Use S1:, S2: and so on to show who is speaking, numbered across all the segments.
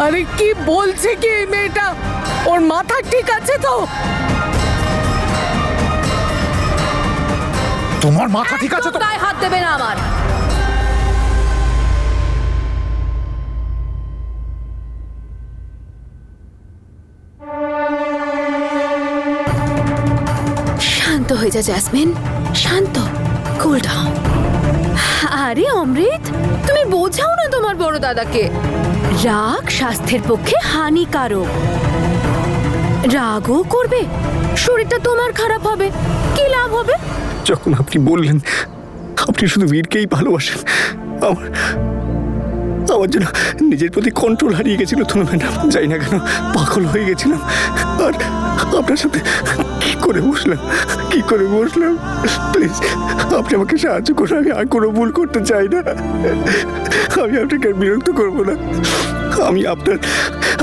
S1: আরে কি বলছে কি এই মেয়েটা? ওর মাথা ঠিক আছে তো?
S2: তোমার মাথা ঠিক আছে তো?
S3: গায়ে হাত দেবে না আমার। শান্ত হয়ে যা জ্যাসমিন, শান্ত, কুল ডাউন। আরে অমৃত, তুমি বোঝাও না তোমার বড় দাদাকে। রাগ স্বাস্থ্যের পক্ষে হানিকারক। রাগও করবে, শরীরটা তোমার খারাপ হবে, কি লাভ হবে?
S2: যখন আপনি বললেন আপনি শুধু বীরকেই ভালোবাসেন, আমার জন্য নিজের প্রতি কন্ট্রোল হারিয়ে গেছিল তনু ম্যাডাম। যাই না কেন পাগল হয়ে গেছিলাম। আর আপনার সাথে কি করে বসলাম। প্লিজ আপনি আমাকে সাহায্য করুন। আমি আর কোনো ভুল করতে চাই না। আমি আপনাকে আর বিরক্ত করবো না। আমি আপনার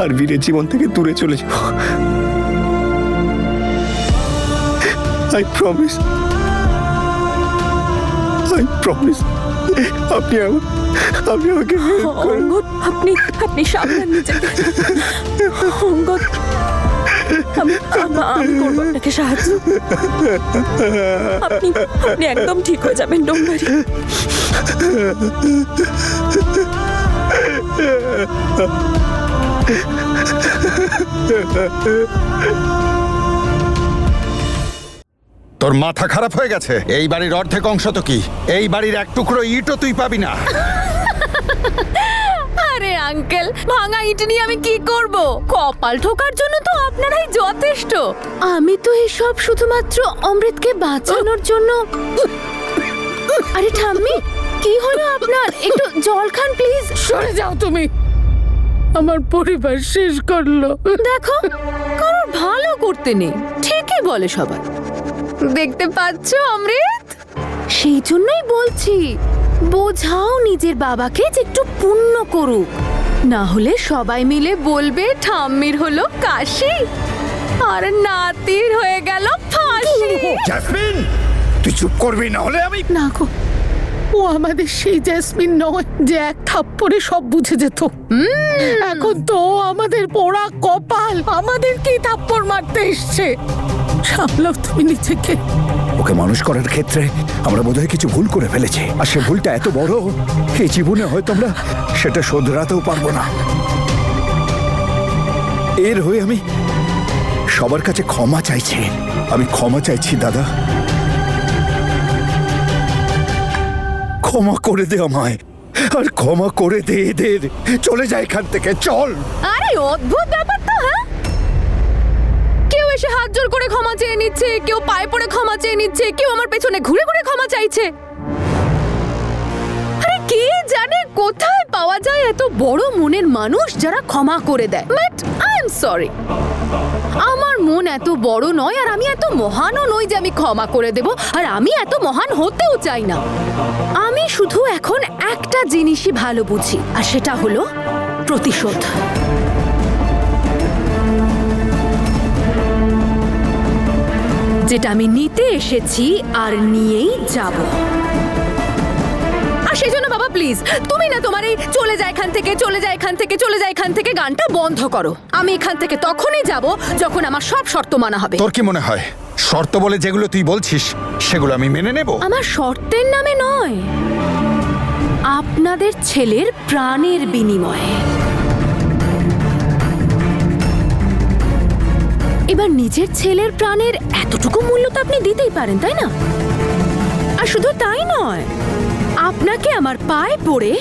S2: আর বীরের জীবন থেকে দূরে চলে যাব। I promise. আপনি আমাকে
S3: অঙ্গদ, আপনি সাবধান নিজেকে। অঙ্গদ, আমি করবো আপনাকে সাহায্য। আপনি একদম ঠিক হয়ে যাবেন, ডোন্ট ওয়ারি।
S4: তোর মাথা খারাপ হয়ে গেছে? এই বাড়ির অর্ধেক অংশ তো কি, এই বাড়ির এক টুকরো ইটও তুই পাবি না।
S3: আরে আঙ্কেল, ভাঙা ইট নিয়ে আমি কি করব? কপাল ঠোকার জন্য তো আপনারাই যথেষ্ট। আমি তো এসব শুধুমাত্র অমৃতকে বাঁচানোর জন্য। আরে ঠাম্মি, কি হলো আপনার? একটু জল খান প্লিজ।
S1: সরে যাও তুমি, আমার পরিবার শেষ করলো।
S3: দেখো, কারোর ভালো করতে নেই, ঠিকই বলে সবাই। দেখতে পাচ্ছ অমৃত? সেই জন্যই বলছি, বোঝাও নিজের বাবাকে যে একটু পুণ্য করুক, না হলে সবাই মিলে বলবে ঠাম্মির হলো কাশি আর নাতির হয়ে গেল ফাঁসি।
S2: জ্যাসমিন, তুই চুপ করবি, না হলে আমি।
S1: না গো, ও আমাদের সেই জ্যাসমিন নয় যে এক থাপ্পড়ে সব বুঝে যেত। এখন তো ও আমাদের পোড়া কপাল, আমাদেরকেই থাপ্পড় মারতে এসছে। সামলাও তুমি নিজেকে।
S2: ওকে মানুষ করার ক্ষেত্রে আমরা বোধহয় কিছু ভুল করে ফেলেছি, আর সে ভুলটা এত বড়, এই জীবনে হয়তো আমরা সেটা শোধরাতেও পারবো না। এর হয়ে আমি সবার কাছে ক্ষমা চাইছি। আমি ক্ষমা চাইছি দাদা, ক্ষমা করে দে আমায়, আর ক্ষমা করে দে এদের। চলে যায় এখান থেকে, চল।
S3: আরে অদ্ভুত ব্যাপার তো, হ্যাঁ? কেউ এসে হাত জোর করে ক্ষমা চেয়ে নিচ্ছে, কেউ পায়ে পড়ে ক্ষমা চেয়ে নিচ্ছে, কেউ আমার পেছনে ঘুরে ঘুরে ক্ষমা চাইছে। আরে কে জানে কোথায় পাওয়া যায় এত বড় মনের মানুষ যারা ক্ষমা করে দেয়। বাট আই এম সরি, আমার মন এত বড় নয়, আর আমি এত মহানও নই যে আমি ক্ষমা করে দেব, আর আমি এত মহান হতেও চাই না। আমি শুধু এখন একটা জিনিসই ভালো বুঝি, আর সেটা হলো প্রতিশোধ। যেটা আমি নিতে এসেছি আর নিয়েই যাব। আর সেই জন্য বাবা প্লিজ, তুমি না তোমার এই চলে যায় এখান থেকে, চলে যায় এখান থেকে, চলে যায় এখান থেকে গানটা বন্ধ করো। আমি এখান থেকে তখনই যাব যখন আমার সব শর্ত মানা হবে।
S4: তোর কি মনে হয় শর্ত বলে যেগুলো তুই বলছিস সেগুলো আমি মেনে নেব?
S3: আমার শর্তের নামে নয়, আপনাদের ছেলের প্রাণের বিনিময়ে। এবার নিজের ছেলের প্রাণের এতটুকু মূল্য তো আপনি দিতেই পারেন, তাই না? আর শুধু তাই নয়, আপনাকে আমার পায়ে পড়ে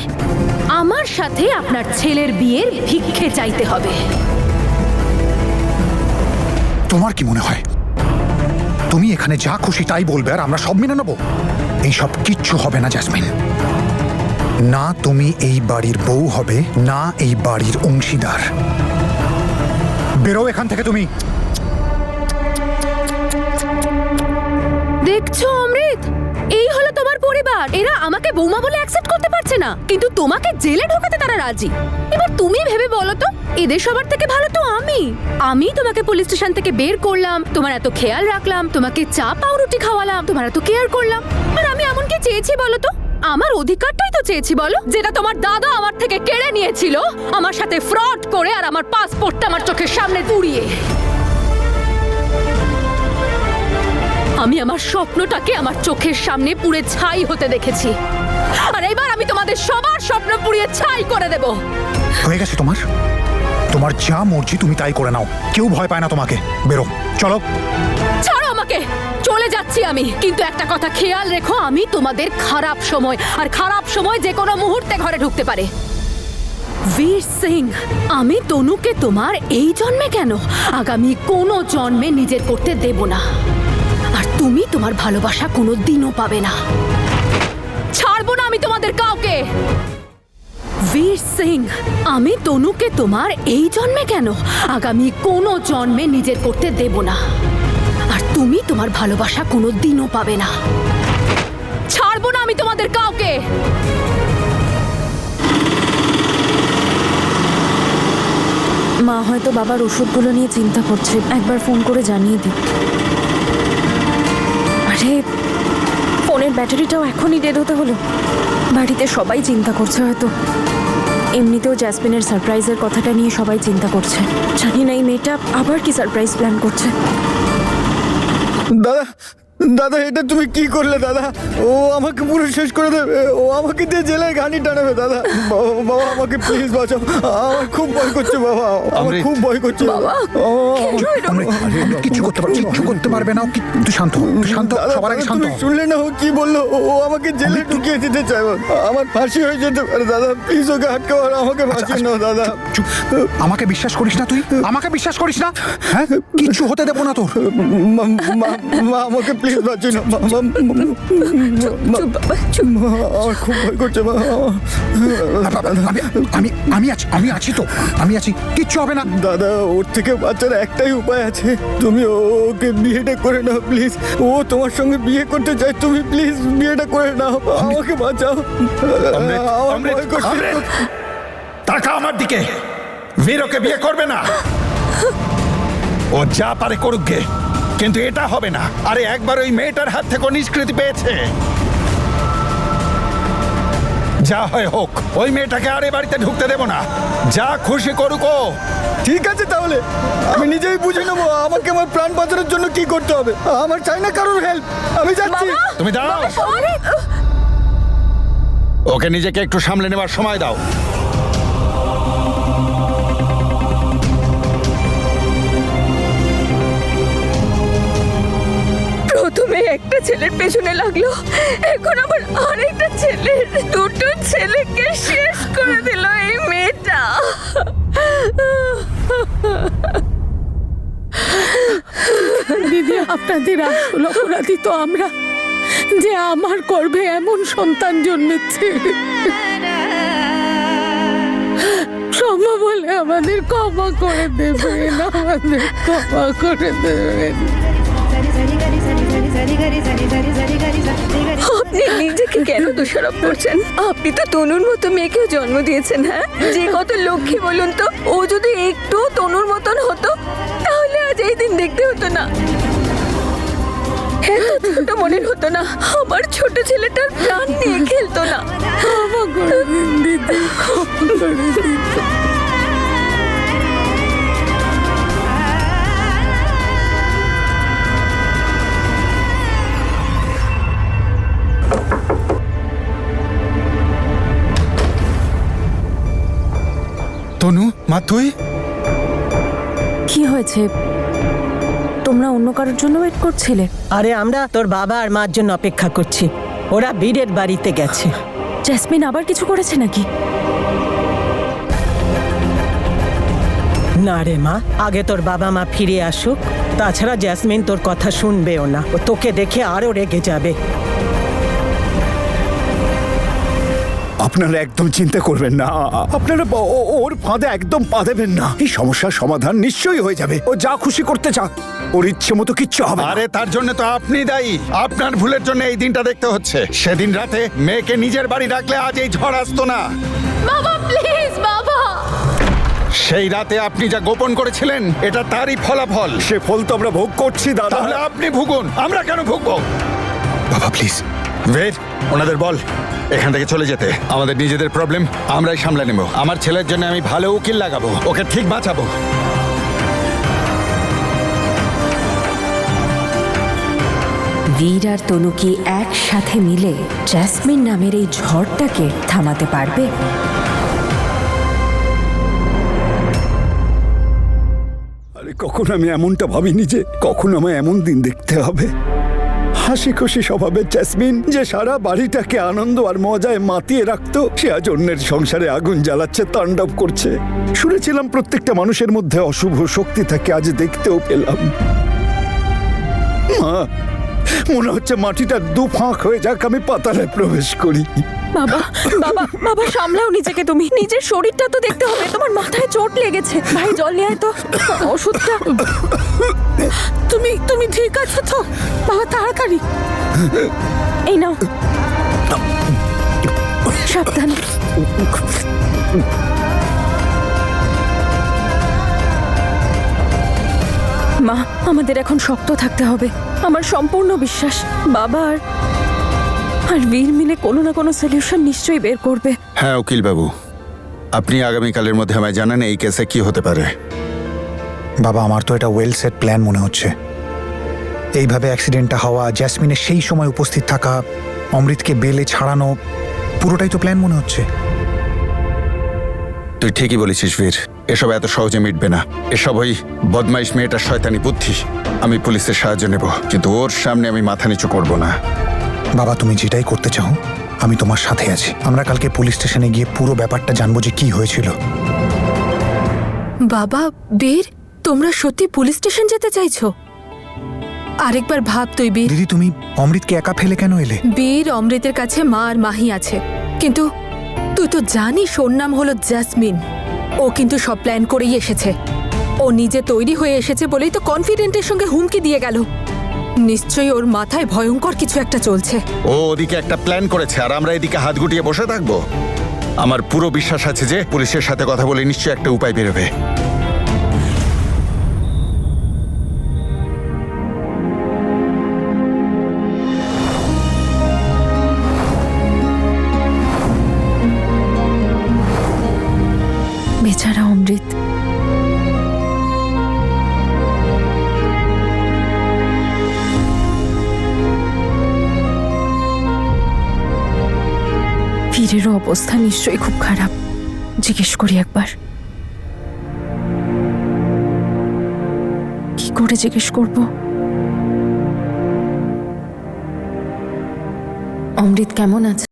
S3: আমার সাথে আপনার ছেলের বিয়ের ভিক্ষে চাইতে হবে।
S2: তোমার কি মনে হয় তুমি এখানে যা খুশি তাই বলবে আর আমরা সব মেনে নেব? এইসব কিচ্ছু হবে না জ্যাসমিন। না তুমি এই বাড়ির বউ হবে, না এই বাড়ির অংশীদার। বেরো এখান থেকে তুমি।
S3: দেখছো অমৃত, এই হলো তোমার পরিবার। এরা আমাকে বৌমা বলে অ্যাকসেপ্ট করতে পারছে না, কিন্তু তোমাকে জেলে ঢোকাতে তারা রাজি। এবার তুমি ভেবে বলো তো, এদের সবার থেকে ভালো তো আমি তোমাকে পুলিশ স্টেশন থেকে বের করলাম, তোমার এত খেয়াল রাখলাম, তোমাকে চা পাউরুটি খাওয়ালাম, তোমার এত কেয়ার করলাম, আর আমি এমন কি চেয়েছি বলো তো? আমার অধিকারটাই তো চেয়েছি বলো, যেটা তোমার দাদা আমার থেকে কেড়ে নিয়েছিল, আমার সাথে ফ্রড করে আর আমার পাসপোর্টটা আমার চোখের সামনে পুড়িয়ে। আমি আমার স্বপ্নটাকে আমার চোখের সামনে পুড়ে ছাই হতে দেখেছি, আর এবার আমি তোমাদের সবার স্বপ্ন পুড়িয়ে ছাই করে দেব।
S2: হয়ে গেছে তোমার, তোমার যা মর্জি তুমি তাই করে নাও, কেউ ভয় পায় না তোমাকে। বেরো, চলো।
S3: ছাড়ো আমাকে, চলে যাচ্ছি আমি, কিন্তু একটা কথা খেয়াল রেখো, আমি তোমাদের খারাপ সময়, আর খারাপ সময় যে কোনো মুহূর্তে ঘরে ঢুকতে পারে। বীর সিং, আমি তনুকে তোমার এই জন্মে কেন, আগামী কোনো জন্মে নিজের করতে দেব না, আর তুমি তোমার ভালোবাসা কোনো দিনও পাবে না। ছাড়বো না আমি তোমাদের কাউকে। বীর সিং, আমি তনুকে তোমার এই জন্মে কেন, আগামী কোনো জন্মে নিজের করতে দেব না, আর তুমি তোমার ভালোবাসা কোনো দিনও পাবে না। ছাড়বো না আমি তোমাদের কাউকে।
S5: মা হয়তো বাবার ওষুধগুলো নিয়ে চিন্তা করছে, একবার ফোন করে জানিয়ে দিই। আরে ফোনের ব্যাটারিটাও এখনই ডেড হতে হলো। বাড়িতে সবাই চিন্তা করছে হয়তো। এমনিতেও জ্যাসমিনের সারপ্রাইজের কথাটা নিয়ে সবাই চিন্তা করছে। জানি না এই মেয়েটা আবার কি সারপ্রাইজ প্ল্যান করছে।
S6: দাদা দাদা, এটা তুমি কি করলে দাদা? ও আমাকে পুরো শেষ করে দেবে, ও আমাকে দিয়ে জেলায় ঘানি টানাবে দাদা। বাবা বাবা, আমাকে প্লিজ বাঁচাও, আমার খুব ভয় করছে বাবা, আমার খুব ভয় করছে বাবা।
S2: কিচ্ছু করতে পারবে, কিচ্ছু করতে পারবে না। তুই শান্ত হ, তুই শান্ত হ, সবার আগে শান্ত
S6: তুমি
S2: হ।
S6: শুনলে না ও কি বললো? ও আমাকে জেলে ঢুকিয়ে দিতে চায়, আমার ফাঁসি হয়ে যেতে পারে দাদা, প্লিজ ওকে আটকাও, আর আমাকে বাঁচিয়ে নাও দাদা।
S2: চুপ, আমাকে বিশ্বাস করিস না তুই? আমাকে বিশ্বাস করিস না? হ্যাঁ, কিচ্ছু হতে দেবো না তোর।
S6: মা আমাকে প্লিজ বাঁচিয়ে নাও, আমার খুব ভয় করছে মা।
S2: আমি আছি তো, আমি আছি, কিচ্ছু হবে না।
S6: দাদা, ওর থেকে বাঁচার একটাই উপায় আছে, তুমি ওকে বিয়েটা করে নাও প্লিজ। ও তোমার সঙ্গে বিয়ে করতে চায়, তুমি প্লিজ বিয়েটা করে নাও, আমাকে বাঁচাও। আমার ভয় করছে।
S4: তাকা আমার দিকে। বীরকে বিয়ে করবে না, ও যা পারে করুক গে, কিন্তু এটা হবে না। আরে একবার ওই মেয়েটার হাত থেকে নিষ্কৃতি পেয়েছে, যা হয় হোক, ওই মেয়েটাকে আরে বাড়িতে ঢুকতে দেব না, যা খুশি করুক ও।
S6: ঠিক আছে, তাহলে আমি নিজেই বুঝে নেবো আমাকে আমার প্রাণ বাঁচানোর জন্য কি করতে হবে। আমার চাই না কারোর হেল্প, আমি যাচ্ছি।
S4: তুমি দাঁড়াও, ওকে নিজেকে একটু সামলে নেবার সময় দাও।
S7: প্রথমে একটা ছেলের পেছনে লাগলো, এখন আবার আরেকটা ছেলের, দুটো ছেলেকে শেষ করে দিল এই মেয়েটা।
S1: দিদি, আপনাদের আসল অপরাধী তো আমরা, যে আমার গর্ভে এমন সন্তান জন্মেছে। সম্ভব হলে আমাদের ক্ষমা করে দেবেন, আমাদের ক্ষমা করে দেবেন।
S7: আপনি নিজেকে কেন দোষারোপ করছেন? আপনি তো তনুর মতো মেয়েকেও জন্ম দিয়েছেন। হ্যাঁ, যে কত লক্ষ্মী বলুন তো, ও যদি একটু তনুর মতন হতো তাহলে আজ এই দিন দেখতে হতো না, এত ছোট মনের হতো না, আমার ছোট ছেলেটার প্রাণ নিয়ে খেলতো না।
S1: ক্ষমা করে দিন দিদি, ক্ষমা করে দিন।
S4: তনু, মা তুই?
S5: কি হয়েছে? তোমরা অন্য কারোর জন্য ওয়েট করছিলে?
S8: আরে আমরা তোর বাবা আর মার জন্য অপেক্ষা করছি, ওরা বীরের বাড়িতে গেছে।
S5: জ্যাসমিন আবার কিছু করেছে নাকি?
S8: না রে মা, আগে তোর বাবা মা ফিরে আসুক, তাছাড়া জ্যাসমিন তোর কথা শুনবেও না, ও তোকে দেখে আরো রেগে যাবে।
S6: আপনারা একদম চিন্তা করবেন না, আপনারা ওর ফাঁদে একদম পা দেবেন না। এই সমস্যার সমাধান নিশ্চয়ই হয়ে যাবে। ও যা খুশি করতে চাক, ওর ইচ্ছে মতো কিচ্ছু হবে না।
S4: আরে তার জন্য তো আপনি দায়ী, আপনার ভুলের জন্য এই দিনটা দেখতে হচ্ছে। সেদিন রাতে মেয়েকে নিজের বাড়ি রাখলে আজ এই ঝড় আসতো না।
S3: বাবা প্লিজ, বাবা।
S4: সেই রাতে আপনি যা গোপন করেছিলেন, এটা তারই ফলাফল।
S6: সে ফল তো আমরা ভোগ করছি দাদা।
S4: তাহলে আপনি ভুগুন, আমরা কেন ভুগবো?
S2: বাবা প্লিজ,
S4: বীর, ওনাদের বল এখান থেকে চলে যেতে। আমাদের নিজেদের প্রবলেম আমরাই সামলে নেব। আমার ছেলের জন্য আমি ভালো উকিল লাগাবো, ওকে ঠিক বাঁচাবো।
S3: বীর আর তনু কি একসাথে মিলে জ্যাসমিন নামের এই ঝড়টাকে থামাতে পারবে?
S6: আরে কখন আমি এমনটা ভাবিনি যে কখন আমায় এমন দিন দেখতে হবে। হাসি খুশি স্বভাবের জ্যাসমিন যে সারা বাড়িটাকে আনন্দ আর মজায় মাতিয়ে রাখতো, সে আজ অন্যের সংসারে আগুন জ্বালাচ্ছে, তাণ্ডব করছে। শুনেছিলাম প্রত্যেকটা মানুষের মধ্যে অশুভ শক্তি থাকে, আজ দেখতেও পেলাম। মা, মনে হচ্ছে মাটিটা দুফাঁক হয়ে যাক, আমি পাতালে প্রবেশ করি।
S5: বাবা বাবা বাবা সামলাও নিজেকে, তুমি নিজের শরীরটা তো দেখতে হবে। তোমার মাথায় চোট লেগেছে। ভাই জল নিয়ে আয় তো, ওষুধটা।
S1: তুমি ঠিক আছো তো বাবা? তাড়াতাড়ি।
S5: এই নাও, সাবধানে। মা, আমাদের এখন শক্ত থাকতে হবে। আমার সম্পূর্ণ বিশ্বাস বাবা আর বীর মিলে কোনো না কোনো সলিউশন নিশ্চয়ই বের করবে।
S4: হ্যাঁ উকিল বাবু, আপনি আগামীকালের মধ্যে আমায় জানান এই কেসে কি হতে পারে।
S2: বাবা, আমার তো এটা ওয়েল সেট প্ল্যান মনে হচ্ছে। এইভাবে অ্যাক্সিডেন্টটা হওয়া, জ্যাসমিনের সেই সময় উপস্থিত থাকা, অমৃতকে বেলে ছাড়ানো, পুরোটাই তো প্ল্যান মনে হচ্ছে।
S4: তুই ঠিকই বলেছিস বীর, এসব এত সহজে মিটবে না। এসব ওই বদমাইশ মেয়েটার শয়তানি বুদ্ধি। আমি পুলিশের সাহায্য নেব, কিন্তু ওর সামনে আমি মাথা নিচু করব না।
S2: বাবা, তুমি যেটাই করতে চাও আমি তোমার সাথে আছি। আমরা কালকে পুলিশ স্টেশনে গিয়ে পুরো ব্যাপারটা জানবো যে কি হয়েছিল।
S7: বাবা, বীর, তোমরা সত্যি পুলিশ স্টেশন যেতে চাইছো? আরেকবার ভাব তুই বীর।
S2: দিদি, তুমি অমৃতকে একা ফেলে কেন এলে?
S7: বীর, অমৃতের কাছে মা আর মাহি আছে, কিন্তু তুই তো জানিস ওর নাম হলো জ্যাসমিন। ও কিন্তু সব প্ল্যান করেই এসেছে। ও নিজে তৈরি হয়ে এসেছে বলেই তো কনফিডেন্টের সঙ্গে হুমকি দিয়ে গেল। নিশ্চয়ই ওর মাথায় ভয়ঙ্কর কিছু একটা চলছে।
S4: ও ওদিকে একটা প্ল্যান করেছে আর আমরা এদিকে হাত গুটিয়ে বসে থাকবো? আমার পুরো বিশ্বাস আছে যে পুলিশের সাথে কথা বলে নিশ্চয়ই একটা উপায় বেরোবে।
S5: বেচারা অমৃত। বীরেরও অবস্থা নিশ্চয়ই খুব খারাপ। জিজ্ঞেস করি একবার। কি করে জিজ্ঞেস করব? অমৃত কেমন আছে?